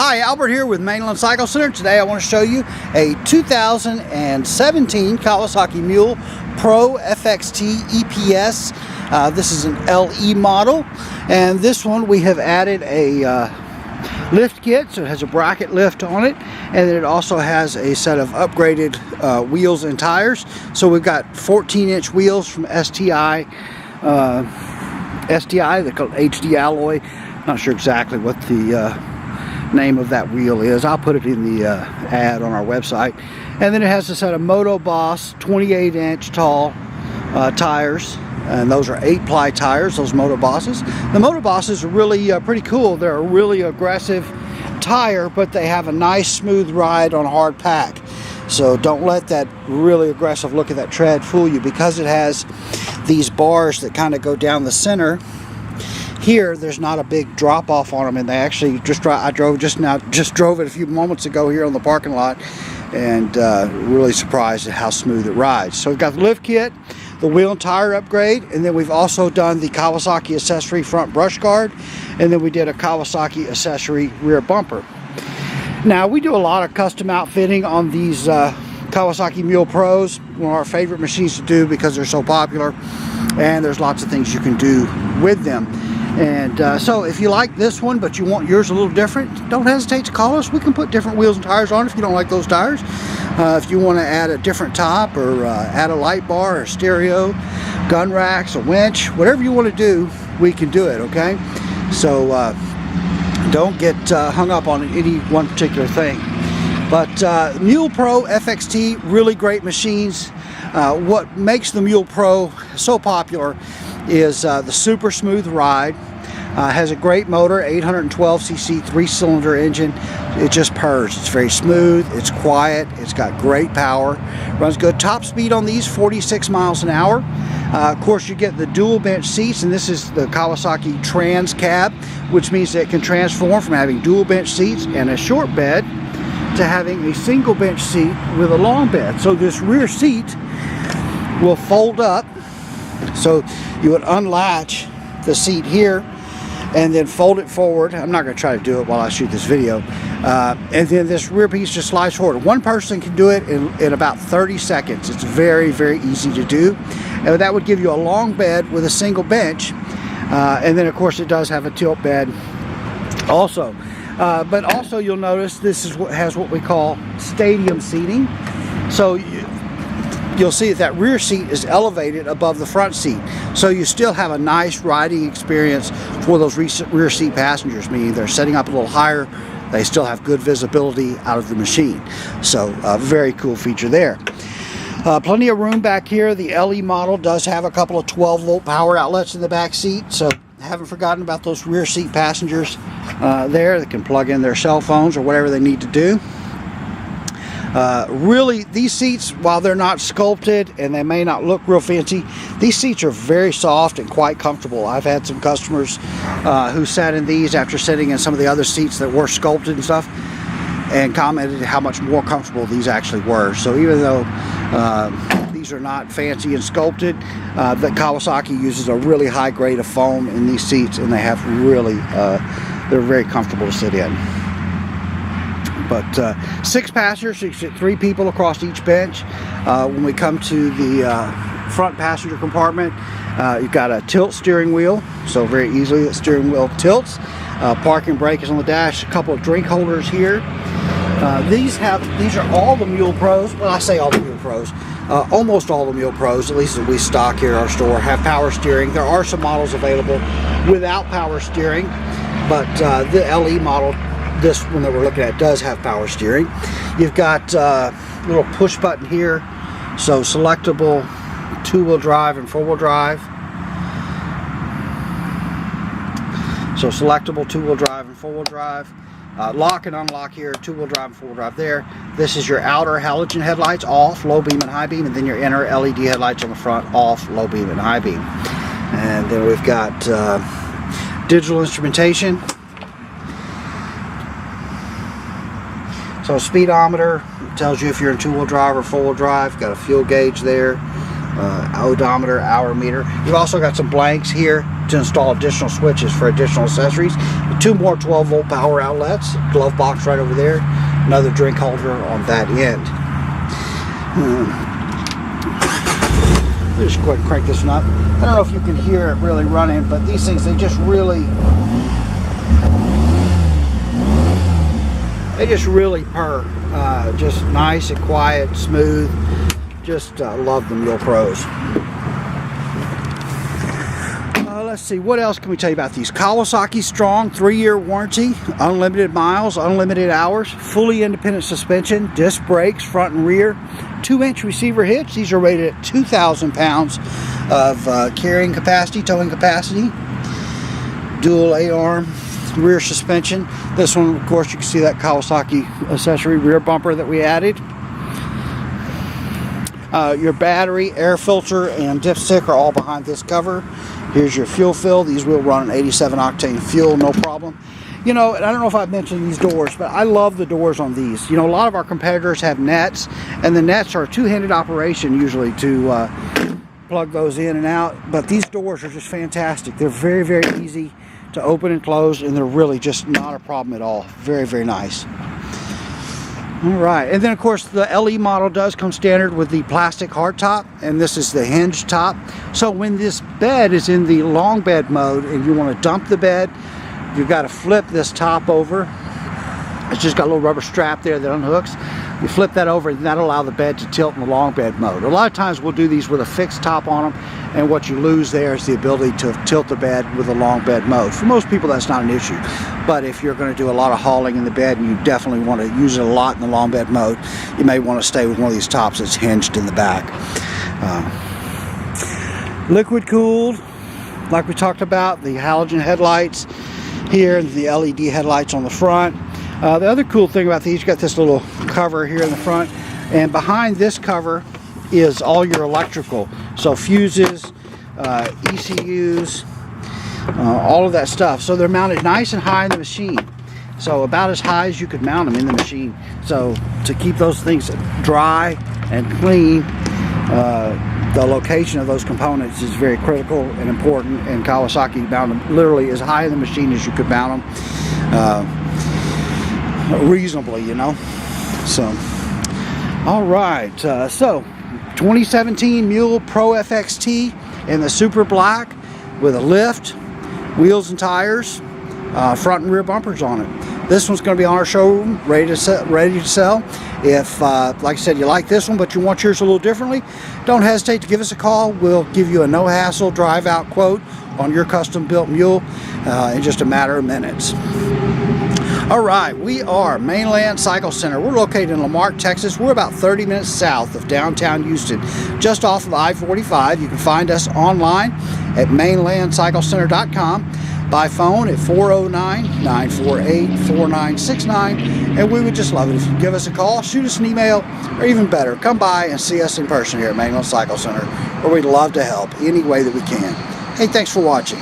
Hi, Albert here with Mainland Cycle Center. Today I want to show you a 2017 Kawasaki Mule Pro FXT EPS. This is an LE model, and this one we have added a lift kit, so it has a bracket lift on it, and then it also has a set of upgraded wheels and tires. So we've got 14-inch wheels from STI, they're called HD alloy. Not sure exactly what the name of that wheel is. I'll put it in the ad on our website. And then it has a set of Moto Boss 28-inch tall tires, and those are 8-ply tires, those Moto Bosses. The Moto Bosses are really pretty cool. They're a really aggressive tire, but they have a nice smooth ride on a hard pack. So don't let that really aggressive look at that tread fool you, because it has these bars that kind of go down the center. Here, there's not a big drop off on them, and they actually I drove it a few moments ago here on the parking lot, and really surprised at how smooth it rides. So we've got the lift kit, the wheel and tire upgrade, and then we've also done the Kawasaki accessory front brush guard, and then we did a Kawasaki accessory rear bumper. Now, we do a lot of custom outfitting on these Kawasaki Mule Pros, one of our favorite machines to do because they're so popular, and there's lots of things you can do with them. And so if you like this one but you want yours a little different, don't hesitate to call us. We can put different wheels and tires on if you don't like those tires. If you want to add a different top, or add a light bar or stereo, gun racks, a winch, whatever you want to do, we can do it, okay? So don't get hung up on any one particular thing. But Mule Pro FXT, really great machines. What makes the Mule Pro so popular is the super smooth ride. Has a great motor, 812cc 3-cylinder engine. It just purrs. It's very smooth, it's quiet, it's got great power, runs good. Top speed on these, 46 miles an hour. Of course, you get the dual bench seats, and this is the Kawasaki Trans Cab, which means that it can transform from having dual bench seats and a short bed to having a single bench seat with a long bed. So this rear seat will fold up, so you would unlatch the seat here and then fold it forward. I'm not going to try to do it while I shoot this video. And then this rear piece just slides forward. One person can do it in about 30 seconds. It's very, very easy to do. And that would give you a long bed with a single bench. And then, of course, it does have a tilt bed also. But also, you'll notice this has what we call stadium seating. So you'll see that rear seat is elevated above the front seat, so you still have a nice riding experience for those rear seat passengers, meaning they're setting up a little higher, they still have good visibility out of the machine. So a very cool feature there. Plenty of room back here. The LE model does have a couple of 12-volt power outlets in the back seat, so haven't forgotten about those rear seat passengers there that can plug in their cell phones or whatever they need to do. Really, these seats, while they're not sculpted and they may not look real fancy, these seats are very soft and quite comfortable. I've had some customers who sat in these after sitting in some of the other seats that were sculpted and stuff, and commented how much more comfortable these actually were. So even though these are not fancy and sculpted, the Kawasaki uses a really high grade of foam in these seats, and they have really, they're very comfortable to sit in. But 6 passengers, so you sit 3 people across each bench. When we come to the front passenger compartment, you've got a tilt steering wheel, so very easily the steering wheel tilts. Parking brake is on the dash. A couple of drink holders here. These are all the Mule Pros. Well, I say all the Mule Pros. Almost all the Mule Pros, at least that we stock here at our store, have power steering. There are some models available without power steering, but the LE model, this one that we're looking at, does have power steering. You've got a little push button here, so selectable 2-wheel drive and 4-wheel drive. So selectable 2-wheel drive and 4-wheel drive. Lock and unlock here, 2-wheel drive and 4-wheel drive there. This is your outer halogen headlights, off, low beam and high beam, and then your inner LED headlights on the front, off, low beam and high beam. And then we've got digital instrumentation. So speedometer tells you if you're in 2-wheel drive or 4-wheel drive. Got a fuel gauge there, odometer, hour meter. You've also got some blanks here to install additional switches for additional accessories. But 2 more 12-volt power outlets, glove box right over there, another drink holder on that end. Let me just go ahead and crank this one up. I don't know if you can hear it really running, but these things, they just really purr. Just nice and quiet, smooth. Just love the Mule Pros. Let's see, what else can we tell you about these? Kawasaki strong, 3-year warranty, unlimited miles, unlimited hours, fully independent suspension, disc brakes, front and rear, 2-inch receiver hitch. These are rated at 2,000 pounds of carrying capacity, towing capacity, dual A-arm rear suspension. This one, of course, you can see that Kawasaki accessory rear bumper that we added. Your battery, air filter, and dipstick are all behind this cover. Here's your fuel fill. These will run an 87 octane fuel, no problem. You know, and I don't know if I've mentioned these doors, but I love the doors on these. You know, a lot of our competitors have nets, and the nets are a 2-handed operation usually to plug those in and out. But these doors are just fantastic. They're very, very easy to open and close, and they're really just not a problem at all. Very, very nice. All right, and then of course the LE model does come standard with the plastic hardtop, and this is the hinge top. So when this bed is in the long bed mode and you want to dump the bed, you've got to flip this top over. It's just got a little rubber strap there that unhooks. You flip that over, and that'll allow the bed to tilt in the long bed mode. A lot of times we'll do these with a fixed top on them, and what you lose there is the ability to tilt the bed with a long bed mode. For most people, that's not an issue. But if you're going to do a lot of hauling in the bed and you definitely want to use it a lot in the long bed mode, you may want to stay with one of these tops that's hinged in the back. Liquid cooled, like we talked about, the halogen headlights here, and the LED headlights on the front. The other cool thing about these, you got this little cover here in the front, and behind this cover is all your electrical. So fuses, ECUs, all of that stuff. So they're mounted nice and high in the machine. So about as high as you could mount them in the machine. So to keep those things dry and clean, the location of those components is very critical and important, and Kawasaki mounted them literally as high in the machine as you could mount them. Reasonably, you know. So all right, so 2017 Mule Pro FXT in the super black with a lift, wheels and tires, front and rear bumpers on it. This one's going to be on our showroom, ready to sell. If like I said, you like this one but you want yours a little differently, don't hesitate to give us a call. We'll give you a no hassle drive out quote on your custom built mule in just a matter of minutes. All right, we are Mainland Cycle Center. We're located in Marque, Texas. We're about 30 minutes south of downtown Houston, just off of I-45. You can find us online at mainlandcyclecenter.com, by phone at 409-948-4969, and we would just love it if you give us a call, shoot us an email, or even better, come by and see us in person here at Mainland Cycle Center, where we'd love to help any way that we can. Hey, thanks for watching.